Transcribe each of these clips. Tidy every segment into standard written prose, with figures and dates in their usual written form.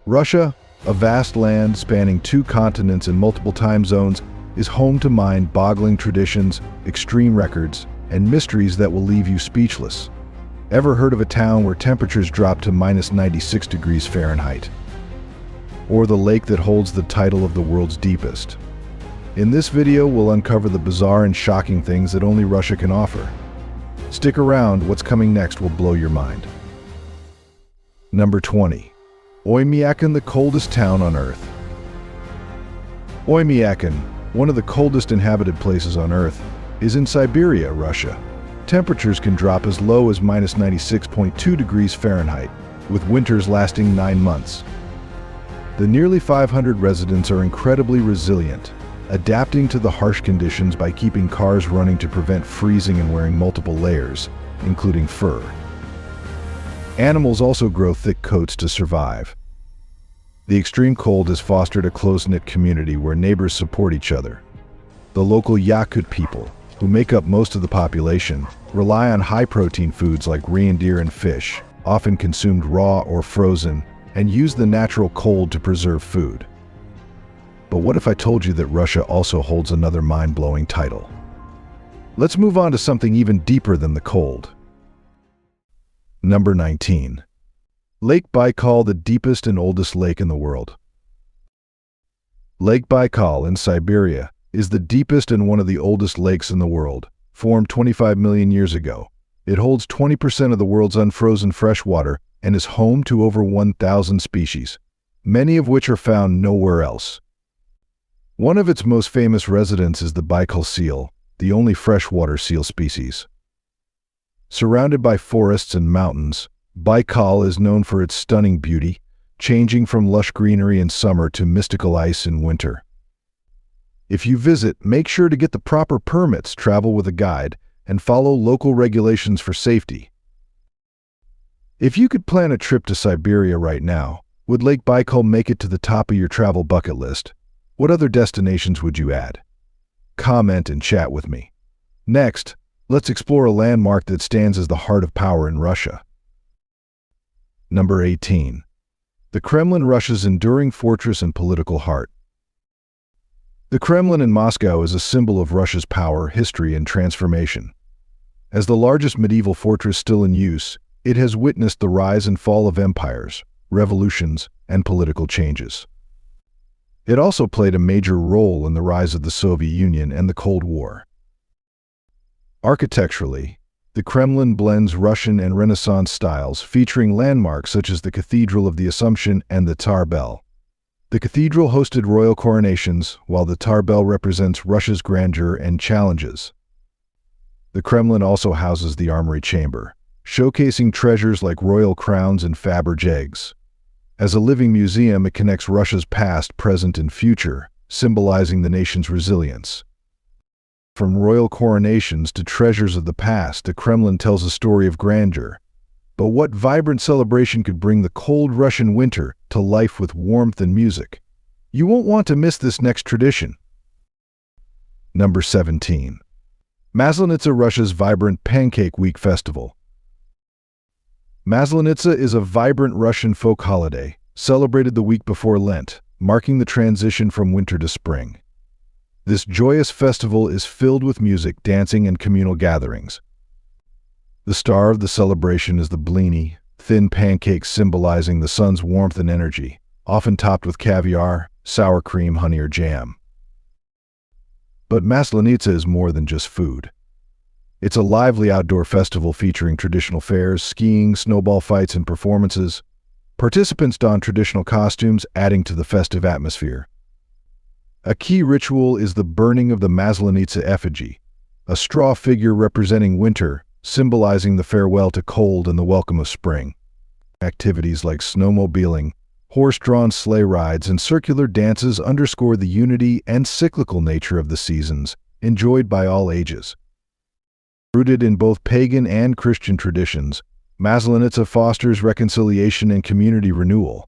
Russia, a vast land spanning 2 continents and multiple time zones, is home to mind-boggling traditions, extreme records, and mysteries that will leave you speechless. Ever heard of a town where temperatures drop to -96 degrees Fahrenheit? Or the lake that holds the title of the world's deepest? In this video, we'll uncover the bizarre and shocking things that only Russia can offer. Stick around, what's coming next will blow your mind. Number 20. Oymyakon, the coldest town on Earth. Oymyakon, one of the coldest inhabited places on Earth, is in Siberia, Russia. Temperatures can drop as low as -96.2 degrees Fahrenheit, with winters lasting 9 months. The nearly 500 residents are incredibly resilient, adapting to the harsh conditions by keeping cars running to prevent freezing and wearing multiple layers, including fur. Animals also grow thick coats to survive. The extreme cold has fostered a close-knit community where neighbors support each other. The local Yakut people, who make up most of the population, rely on high-protein foods like reindeer and fish, often consumed raw or frozen, and use the natural cold to preserve food. But what if I told you that Russia also holds another mind-blowing title? Let's move on to something even deeper than the cold. Number 19. Lake Baikal, the deepest and oldest lake in the world. Lake Baikal in Siberia is the deepest and one of the oldest lakes in the world, formed 25 million years ago. It holds 20% of the world's unfrozen freshwater and is home to over 1,000 species, many of which are found nowhere else. One of its most famous residents is the Baikal seal, the only freshwater seal species. Surrounded by forests and mountains, Baikal is known for its stunning beauty, changing from lush greenery in summer to mystical ice in winter. If you visit, make sure to get the proper permits, travel with a guide, and follow local regulations for safety. If you could plan a trip to Siberia right now, would Lake Baikal make it to the top of your travel bucket list? What other destinations would you add? Comment and chat with me. Next, let's explore a landmark that stands as the heart of power in Russia. Number 18. The Kremlin, Russia's enduring fortress and political heart. The Kremlin in Moscow is a symbol of Russia's power, history, and transformation. As the largest medieval fortress still in use, it has witnessed the rise and fall of empires, revolutions, and political changes. It also played a major role in the rise of the Soviet Union and the Cold War. Architecturally, the Kremlin blends Russian and Renaissance styles, featuring landmarks such as the Cathedral of the Assumption and the Tsar Bell. The cathedral hosted royal coronations, while the Tsar Bell represents Russia's grandeur and challenges. The Kremlin also houses the Armory Chamber, showcasing treasures like royal crowns and Fabergé eggs. As a living museum, it connects Russia's past, present, and future, symbolizing the nation's resilience. From royal coronations to treasures of the past, the Kremlin tells a story of grandeur. But what vibrant celebration could bring the cold Russian winter to life with warmth and music? You won't want to miss this next tradition. Number 17. Maslenitsa, Russia's Vibrant Pancake Week Festival. Maslenitsa is a vibrant Russian folk holiday, celebrated the week before Lent, marking the transition from winter to spring. This joyous festival is filled with music, dancing, and communal gatherings. The star of the celebration is the blini, thin pancakes symbolizing the sun's warmth and energy, often topped with caviar, sour cream, honey, or jam. But Maslenitsa is more than just food. It's a lively outdoor festival featuring traditional fairs, skiing, snowball fights, and performances. Participants don traditional costumes, adding to the festive atmosphere. A key ritual is the burning of the Maslenitsa effigy, a straw figure representing winter, symbolizing the farewell to cold and the welcome of spring. Activities like snowmobiling, horse-drawn sleigh rides, and circular dances underscore the unity and cyclical nature of the seasons, enjoyed by all ages. Rooted in both pagan and Christian traditions, Maslenitsa fosters reconciliation and community renewal.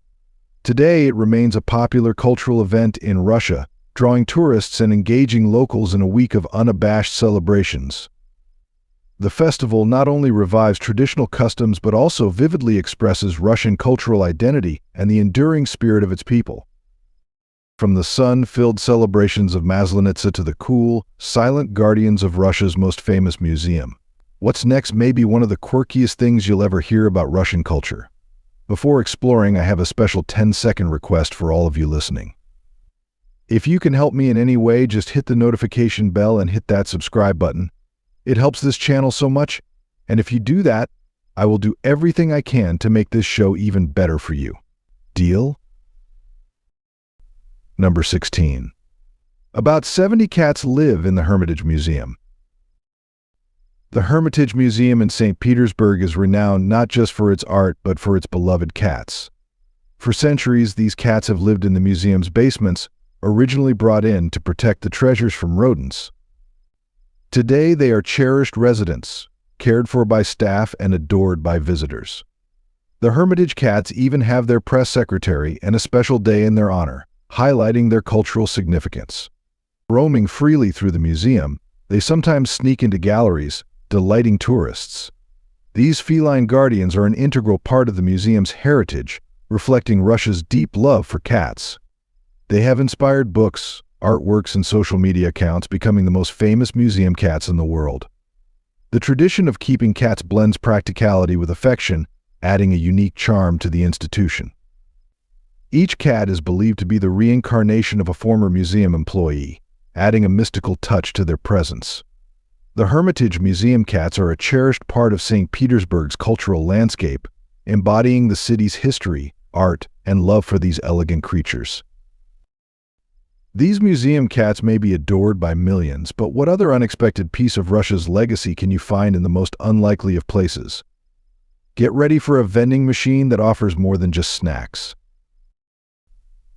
Today, it remains a popular cultural event in Russia, drawing tourists and engaging locals in a week of unabashed celebrations. The festival not only revives traditional customs but also vividly expresses Russian cultural identity and the enduring spirit of its people. From the sun-filled celebrations of Maslenitsa to the cool, silent guardians of Russia's most famous museum, what's next may be one of the quirkiest things you'll ever hear about Russian culture. Before exploring, I have a special 10-second request for all of you listening. If you can help me in any way, just hit the notification bell and hit that subscribe button. It helps this channel so much, and if you do that, I will do everything I can to make this show even better for you. Deal? Number 16. About 70 cats live in the Hermitage Museum. The Hermitage Museum in St. Petersburg is renowned not just for its art but for its beloved cats. For centuries, these cats have lived in the museum's basements, originally brought in to protect the treasures from rodents. Today, they are cherished residents, cared for by staff and adored by visitors. The Hermitage cats even have their press secretary and a special day in their honor, highlighting their cultural significance. Roaming freely through the museum, they sometimes sneak into galleries, delighting tourists. These feline guardians are an integral part of the museum's heritage, reflecting Russia's deep love for cats. They have inspired books, artworks, and social media accounts, becoming the most famous museum cats in the world. The tradition of keeping cats blends practicality with affection, adding a unique charm to the institution. Each cat is believed to be the reincarnation of a former museum employee, adding a mystical touch to their presence. The Hermitage Museum cats are a cherished part of St. Petersburg's cultural landscape, embodying the city's history, art, and love for these elegant creatures. These museum cats may be adored by millions, but what other unexpected piece of Russia's legacy can you find in the most unlikely of places? Get ready for a vending machine that offers more than just snacks.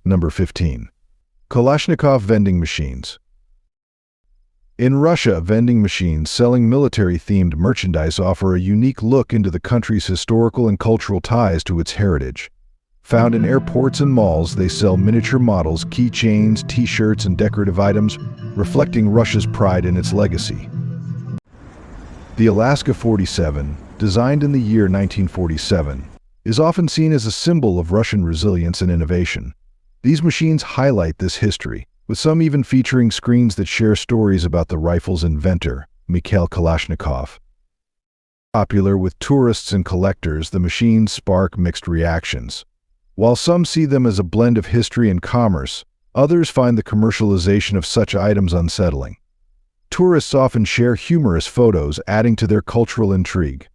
Number 15. Kalashnikov Vending Machines. In Russia, vending machines selling military-themed merchandise offer a unique look into the country's historical and cultural ties to its heritage. Found in airports and malls, they sell miniature models, keychains, t-shirts, and decorative items, reflecting Russia's pride in its legacy. The Alaska 47, designed in the year 1947, is often seen as a symbol of Russian resilience and innovation. These machines highlight this history, with some even featuring screens that share stories about the rifle's inventor, Mikhail Kalashnikov. Popular with tourists and collectors, the machines spark mixed reactions. While some see them as a blend of history and commerce, others find the commercialization of such items unsettling. Tourists often share humorous photos, adding to their cultural intrigue.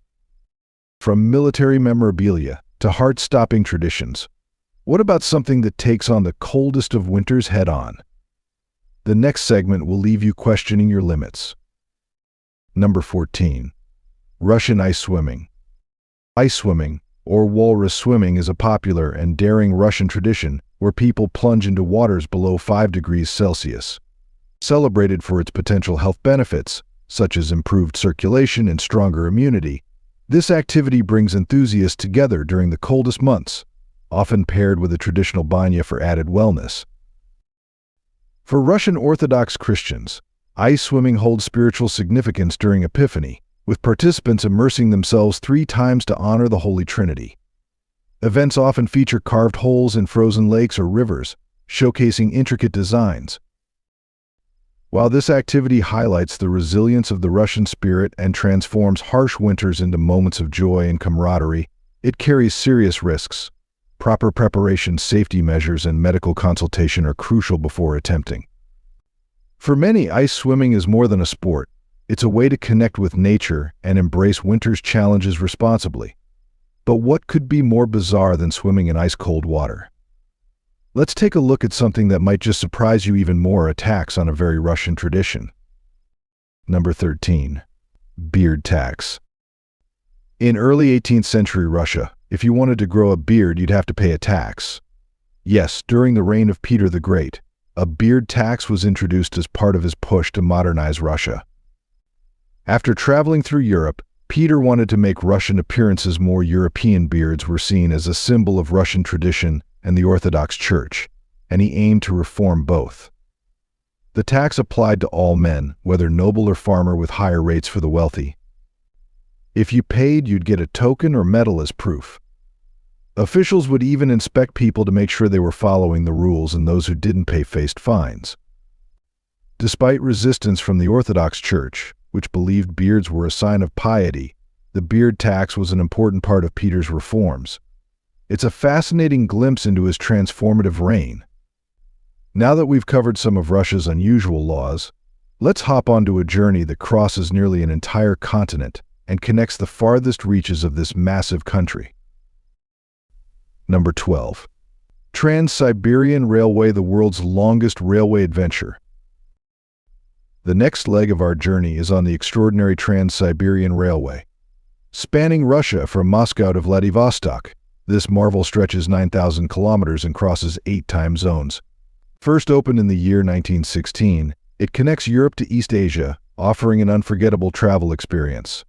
From military memorabilia to heart-stopping traditions, what about something that takes on the coldest of winters head-on? The next segment will leave you questioning your limits. Number 14. Russian ice swimming. Ice swimming, or walrus swimming, is a popular and daring Russian tradition where people plunge into waters below 5 degrees Celsius. Celebrated for its potential health benefits, such as improved circulation and stronger immunity, this activity brings enthusiasts together during the coldest months, often paired with a traditional banya for added wellness. For Russian Orthodox Christians, ice swimming holds spiritual significance during Epiphany, with participants immersing themselves 3 times to honor the Holy Trinity. Events often feature carved holes in frozen lakes or rivers, showcasing intricate designs. While this activity highlights the resilience of the Russian spirit and transforms harsh winters into moments of joy and camaraderie, it carries serious risks. Proper preparation, safety measures, and medical consultation are crucial before attempting. For many, ice swimming is more than a sport. It's a way to connect with nature and embrace winter's challenges responsibly. But what could be more bizarre than swimming in ice-cold water? Let's take a look at something that might just surprise you even more: attacks on a very Russian tradition. Number 13. Beard tax. In early 18th century Russia, if you wanted to grow a beard, you'd have to pay a tax. Yes, during the reign of Peter the Great, a beard tax was introduced as part of his push to modernize Russia. After traveling through Europe, Peter wanted to make Russian appearances more European. Beards were seen as a symbol of Russian tradition and the Orthodox Church, and he aimed to reform both. The tax applied to all men, whether noble or farmer, with higher rates for the wealthy. If you paid, you'd get a token or medal as proof. Officials would even inspect people to make sure they were following the rules, and those who didn't pay faced fines. Despite resistance from the Orthodox Church, which believed beards were a sign of piety, the beard tax was an important part of Peter's reforms. It's a fascinating glimpse into his transformative reign. Now that we've covered some of Russia's unusual laws, let's hop onto a journey that crosses nearly an entire continent and connects the farthest reaches of this massive country. Number 12. Trans-Siberian Railway, the world's longest railway adventure. The next leg of our journey is on the extraordinary Trans-Siberian Railway. Spanning Russia from Moscow to Vladivostok, this marvel stretches 9,000 kilometers and crosses 8 time zones. First opened in the year 1916, it connects Europe to East Asia, offering an unforgettable travel experience.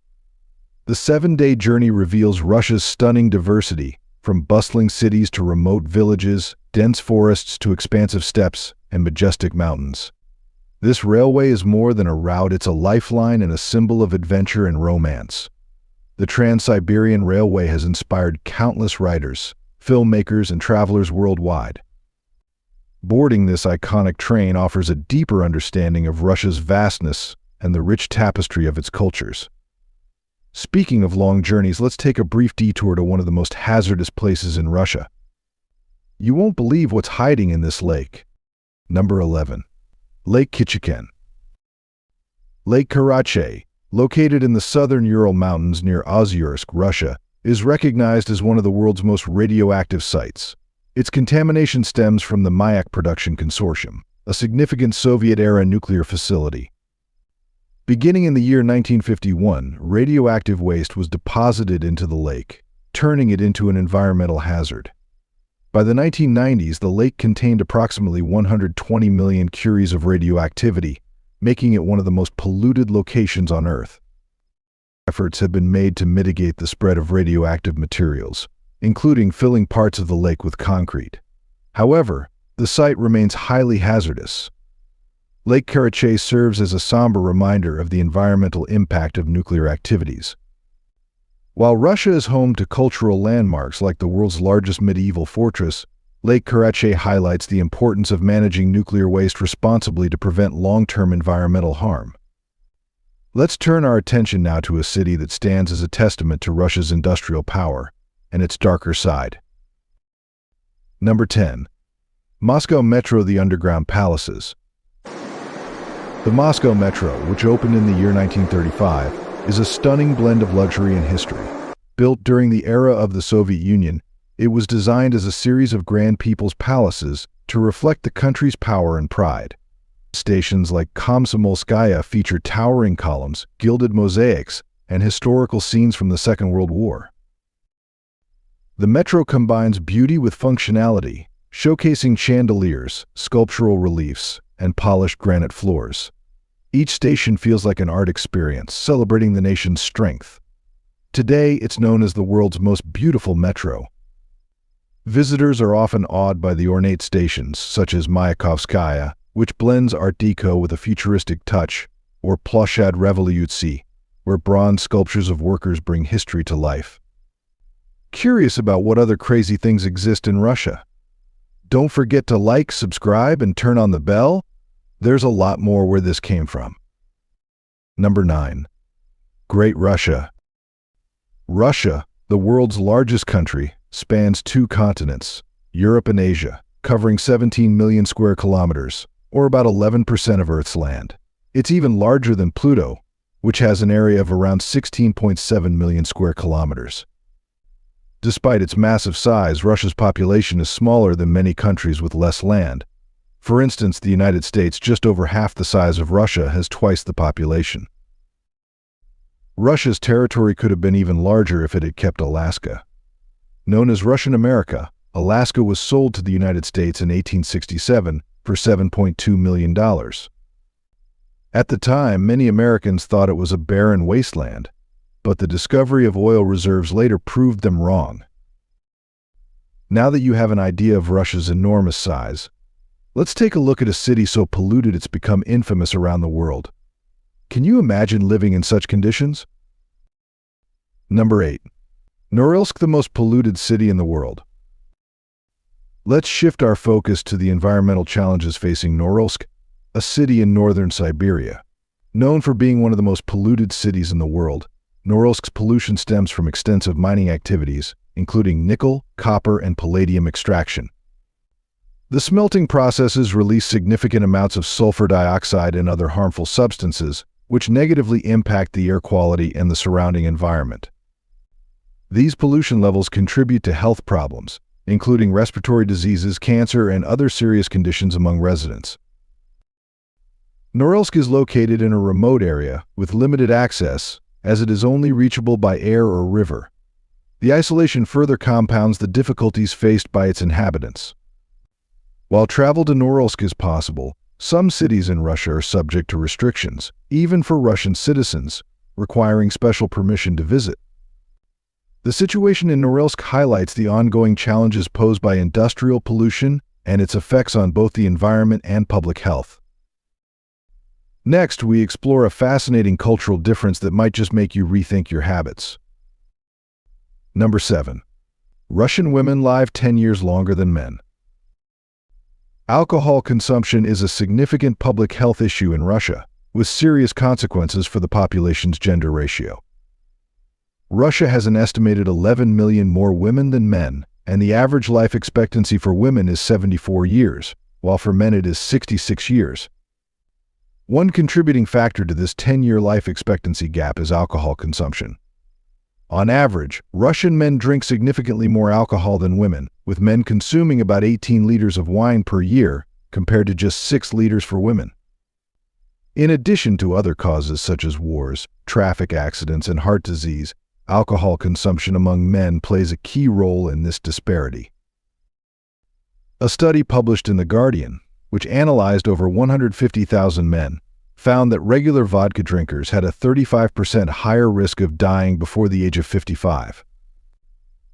The 7-day journey reveals Russia's stunning diversity, from bustling cities to remote villages, dense forests to expansive steppes and majestic mountains. This railway is more than a route, it's a lifeline and a symbol of adventure and romance. The Trans-Siberian Railway has inspired countless writers, filmmakers, and travelers worldwide. Boarding this iconic train offers a deeper understanding of Russia's vastness and the rich tapestry of its cultures. Speaking of long journeys, let's take a brief detour to one of the most hazardous places in Russia. You won't believe what's hiding in this lake. Number 11. Lake Kichikan. Lake Karachay, located in the southern Ural Mountains near Oymyakon, Russia, is recognized as one of the world's most radioactive sites. Its contamination stems from the Mayak Production Consortium, a significant Soviet-era nuclear facility. Beginning in the year 1951, radioactive waste was deposited into the lake, turning it into an environmental hazard. By the 1990s, the lake contained approximately 120 million curies of radioactivity, making it one of the most polluted locations on Earth. Efforts have been made to mitigate the spread of radioactive materials, including filling parts of the lake with concrete. However, the site remains highly hazardous. Lake Karachay serves as a somber reminder of the environmental impact of nuclear activities. While Russia is home to cultural landmarks like the world's largest medieval fortress, Lake Karachay highlights the importance of managing nuclear waste responsibly to prevent long-term environmental harm. Let's turn our attention now to a city that stands as a testament to Russia's industrial power and its darker side. Number 10. Moscow Metro, the Underground Palaces. The Moscow Metro, which opened in the year 1935, is a stunning blend of luxury and history. Built during the era of the Soviet Union, it was designed as a series of grand people's palaces to reflect the country's power and pride. Stations like Komsomolskaya feature towering columns, gilded mosaics, and historical scenes from the Second World War. The metro combines beauty with functionality, showcasing chandeliers, sculptural reliefs, and polished granite floors. Each station feels like an art experience, celebrating the nation's strength. Today, it's known as the world's most beautiful metro. Visitors are often awed by the ornate stations, such as Mayakovskaya, which blends Art Deco with a futuristic touch, or Ploshad Revolutsy, where bronze sculptures of workers bring history to life. Curious about what other crazy things exist in Russia? Don't forget to like, subscribe, and turn on the bell. There's a lot more where this came from. Number 9. Great Russia. Russia, the world's largest country, spans 2 continents, Europe and Asia, covering 17 million square kilometers, or about 11% of Earth's land. It's even larger than Pluto, which has an area of around 16.7 million square kilometers. Despite its massive size, Russia's population is smaller than many countries with less land. For instance, the United States, just over half the size of Russia, has twice the population. Russia's territory could have been even larger if it had kept Alaska. Known as Russian America, Alaska was sold to the United States in 1867 for $7.2 million. At the time, many Americans thought it was a barren wasteland, but the discovery of oil reserves later proved them wrong. Now that you have an idea of Russia's enormous size, let's take a look at a city so polluted it's become infamous around the world. Can you imagine living in such conditions? Number 8. Norilsk, the most polluted city in the world. Let's shift our focus to the environmental challenges facing Norilsk, a city in northern Siberia. Known for being one of the most polluted cities in the world, Norilsk's pollution stems from extensive mining activities, including nickel, copper, and palladium extraction. The smelting processes release significant amounts of sulfur dioxide and other harmful substances, which negatively impact the air quality and the surrounding environment. These pollution levels contribute to health problems, including respiratory diseases, cancer, and other serious conditions among residents. Norilsk is located in a remote area with limited access, as it is only reachable by air or river. The isolation further compounds the difficulties faced by its inhabitants. While travel to Norilsk is possible, some cities in Russia are subject to restrictions, even for Russian citizens, requiring special permission to visit. The situation in Norilsk highlights the ongoing challenges posed by industrial pollution and its effects on both the environment and public health. Next, we explore a fascinating cultural difference that might just make you rethink your habits. Number 7. Russian women live 10 years longer than men. Alcohol consumption is a significant public health issue in Russia, with serious consequences for the population's gender ratio. Russia has an estimated 11 million more women than men, and the average life expectancy for women is 74 years, while for men it is 66 years. One contributing factor to this 10-year life expectancy gap is alcohol consumption. On average, Russian men drink significantly more alcohol than women, with men consuming about 18 liters of wine per year, compared to just 6 liters for women. In addition to other causes such as wars, traffic accidents, and heart disease, alcohol consumption among men plays a key role in this disparity. A study published in The Guardian, which analyzed over 150,000 men, found that regular vodka drinkers had a 35% higher risk of dying before the age of 55.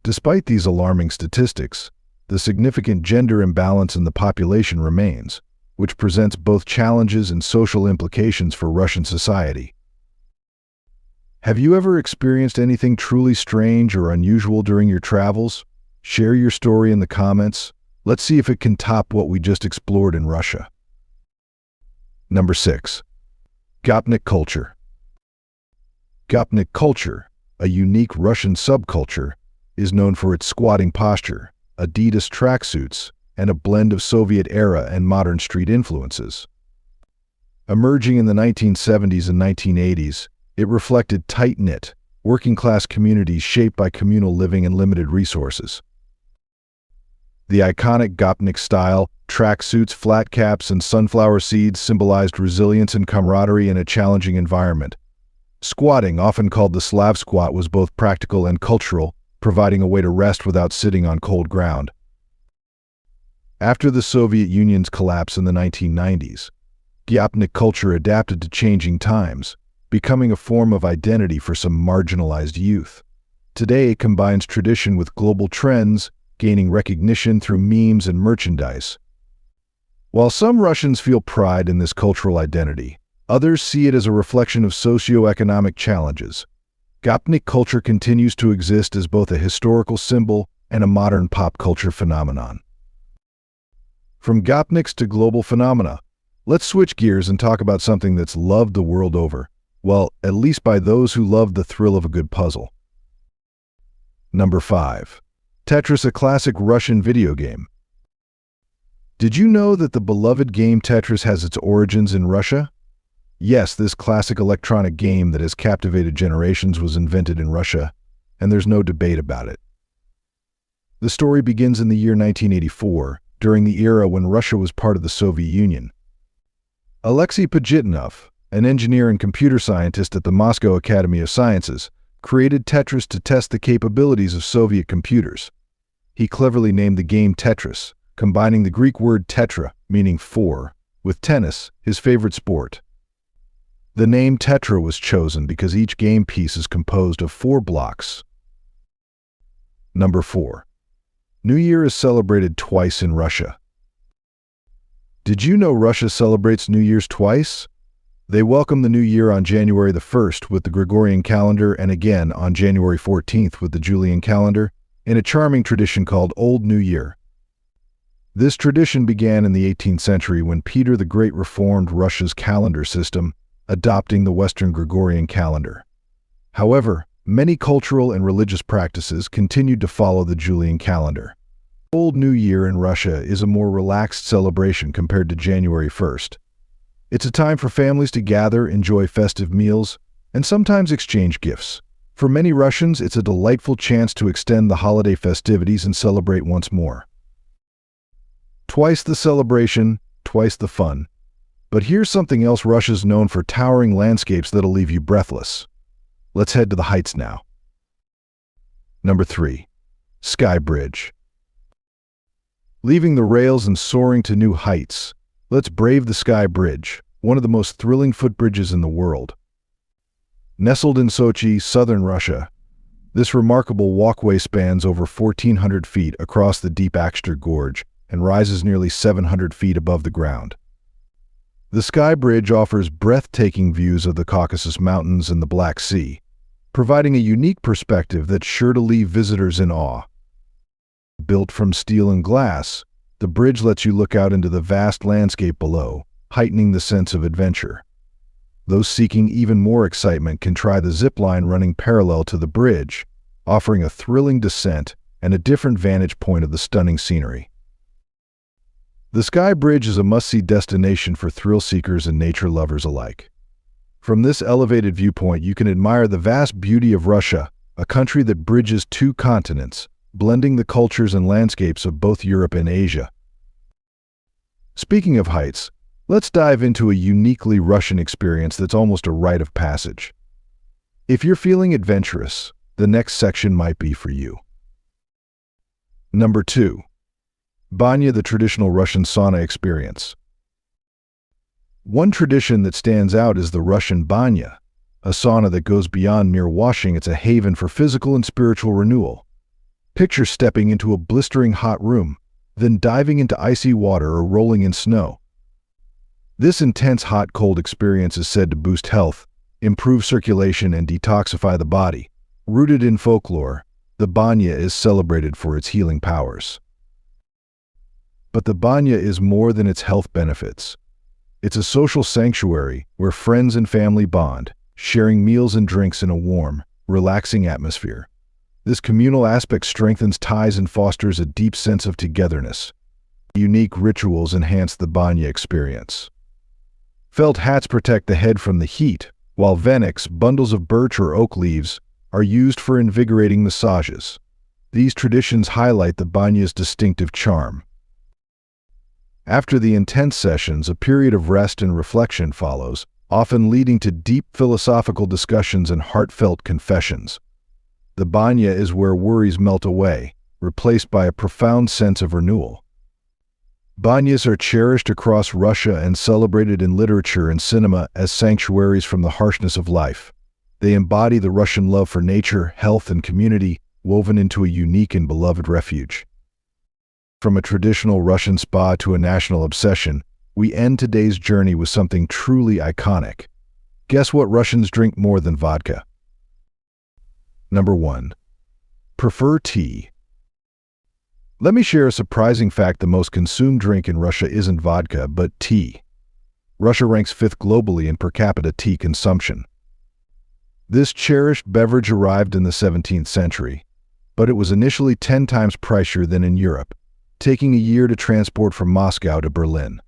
Despite these alarming statistics, the significant gender imbalance in the population remains, which presents both challenges and social implications for Russian society. Have you ever experienced anything truly strange or unusual during your travels? Share your story in the comments. Let's see if it can top what we just explored in Russia. Number 6. Gopnik culture. Gopnik culture, a unique Russian subculture, is known for its squatting posture, Adidas tracksuits, and a blend of Soviet-era and modern street influences. Emerging in the 1970s and 1980s, it reflected tight-knit, working-class communities shaped by communal living and limited resources. The iconic Gopnik style, tracksuits, flat caps, and sunflower seeds symbolized resilience and camaraderie in a challenging environment. Squatting, often called the Slav squat, was both practical and cultural, providing a way to rest without sitting on cold ground. After the Soviet Union's collapse in the 1990s, Gopnik culture adapted to changing times, becoming a form of identity for some marginalized youth. Today, it combines tradition with global trends, gaining recognition through memes and merchandise. While some Russians feel pride in this cultural identity, others see it as a reflection of socioeconomic challenges. Gopnik culture continues to exist as both a historical symbol and a modern pop culture phenomenon. From Gopniks to global phenomena, let's switch gears and talk about something that's loved the world over. Well, at least by those who love the thrill of a good puzzle. Number 5. Tetris, a classic Russian video game. Did you know that the beloved game Tetris has its origins in Russia? Yes, this classic electronic game that has captivated generations was invented in Russia, and there's no debate about it. The story begins in the year 1984, during the era when Russia was part of the Soviet Union. Alexei Pajitnov, an engineer and computer scientist at the Moscow Academy of Sciences, created Tetris to test the capabilities of Soviet computers. He cleverly named the game Tetris, combining the Greek word tetra, meaning four, with tennis, his favorite sport. The name Tetra was chosen because each game piece is composed of 4 blocks. Number 4. New Year is celebrated twice in Russia. Did you know Russia celebrates New Year's twice? They welcome the new year on January the 1st with the Gregorian calendar and again on January 14th with the Julian calendar, in a charming tradition called Old New Year. This tradition began in the 18th century when Peter the Great reformed Russia's calendar system, adopting the Western Gregorian calendar. However, many cultural and religious practices continued to follow the Julian calendar. Old New Year in Russia is a more relaxed celebration compared to January 1st. It's a time for families to gather, enjoy festive meals, and sometimes exchange gifts. For many Russians, it's a delightful chance to extend the holiday festivities and celebrate once more. Twice the celebration, twice the fun. But here's something else Russia's known for: towering landscapes that'll leave you breathless. Let's head to the heights now. Number 3. Sky Bridge. Leaving the rails and soaring to new heights, let's brave the Sky Bridge, one of the most thrilling footbridges in the world. Nestled in Sochi, southern Russia, this remarkable walkway spans over 1,400 feet across the deep Akshter Gorge and rises nearly 700 feet above the ground. The Sky Bridge offers breathtaking views of the Caucasus Mountains and the Black Sea, providing a unique perspective that's sure to leave visitors in awe. Built from steel and glass, the bridge lets you look out into the vast landscape below, heightening the sense of adventure. Those seeking even more excitement can try the zip line running parallel to the bridge, offering a thrilling descent and a different vantage point of the stunning scenery. The Sky Bridge is a must-see destination for thrill-seekers and nature lovers alike. From this elevated viewpoint, you can admire the vast beauty of Russia, a country that bridges two continents, blending the cultures and landscapes of both Europe and Asia. Speaking of heights, let's dive into a uniquely Russian experience that's almost a rite of passage. If you're feeling adventurous, the next section might be for you. Number 2. Banya, the traditional Russian sauna experience. One tradition that stands out is the Russian Banya, a sauna that goes beyond mere washing. It's a haven for physical and spiritual renewal. Picture stepping into a blistering hot room, then diving into icy water or rolling in snow. This intense hot-cold experience is said to boost health, improve circulation, and detoxify the body. Rooted in folklore, the Banya is celebrated for its healing powers. But the Banya is more than its health benefits. It's a social sanctuary where friends and family bond, sharing meals and drinks in a warm, relaxing atmosphere. This communal aspect strengthens ties and fosters a deep sense of togetherness. Unique rituals enhance the Banya experience. Felt hats protect the head from the heat, while veniks, bundles of birch or oak leaves, are used for invigorating massages. These traditions highlight the Banya's distinctive charm. After the intense sessions, a period of rest and reflection follows, often leading to deep philosophical discussions and heartfelt confessions. The Banya is where worries melt away, replaced by a profound sense of renewal. Banyas are cherished across Russia and celebrated in literature and cinema as sanctuaries from the harshness of life. They embody the Russian love for nature, health, and community, woven into a unique and beloved refuge. From a traditional Russian spa to a national obsession, we end today's journey with something truly iconic. Guess what Russians drink more than vodka? Number 1. Prefer tea. Let me share a surprising fact: the most consumed drink in Russia isn't vodka, but tea. Russia ranks 5th globally in per capita tea consumption. This cherished beverage arrived in the 17th century, but it was initially 10 times pricier than in Europe, taking a year to transport from Moscow to Berlin.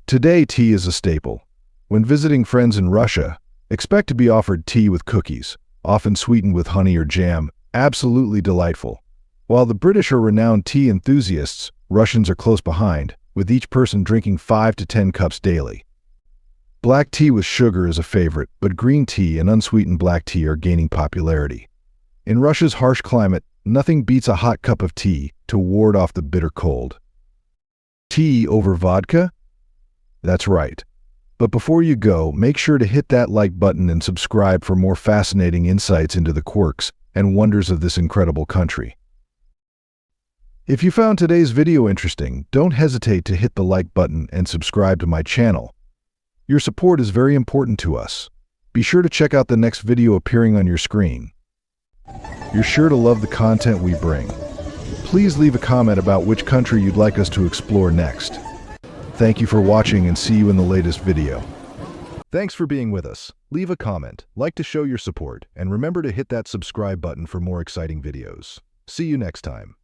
Today, tea is a staple. When visiting friends in Russia, expect to be offered tea with cookies, often sweetened with honey or jam, absolutely delightful. While the British are renowned tea enthusiasts, Russians are close behind, with each person drinking 5 to 10 cups daily. Black tea with sugar is a favorite, but green tea and unsweetened black tea are gaining popularity. In Russia's harsh climate, nothing beats a hot cup of tea to ward off the bitter cold. Tea over vodka? That's right. But before you go, make sure to hit that like button and subscribe for more fascinating insights into the quirks and wonders of this incredible country. If you found today's video interesting, don't hesitate to hit the like button and subscribe to my channel. Your support is very important to us. Be sure to check out the next video appearing on your screen. You're sure to love the content we bring. Please leave a comment about which country you'd like us to explore next. Thank you for watching and see you in the latest video. Thanks for being with us. Leave a comment, like to show your support, and remember to hit that subscribe button for more exciting videos. See you next time.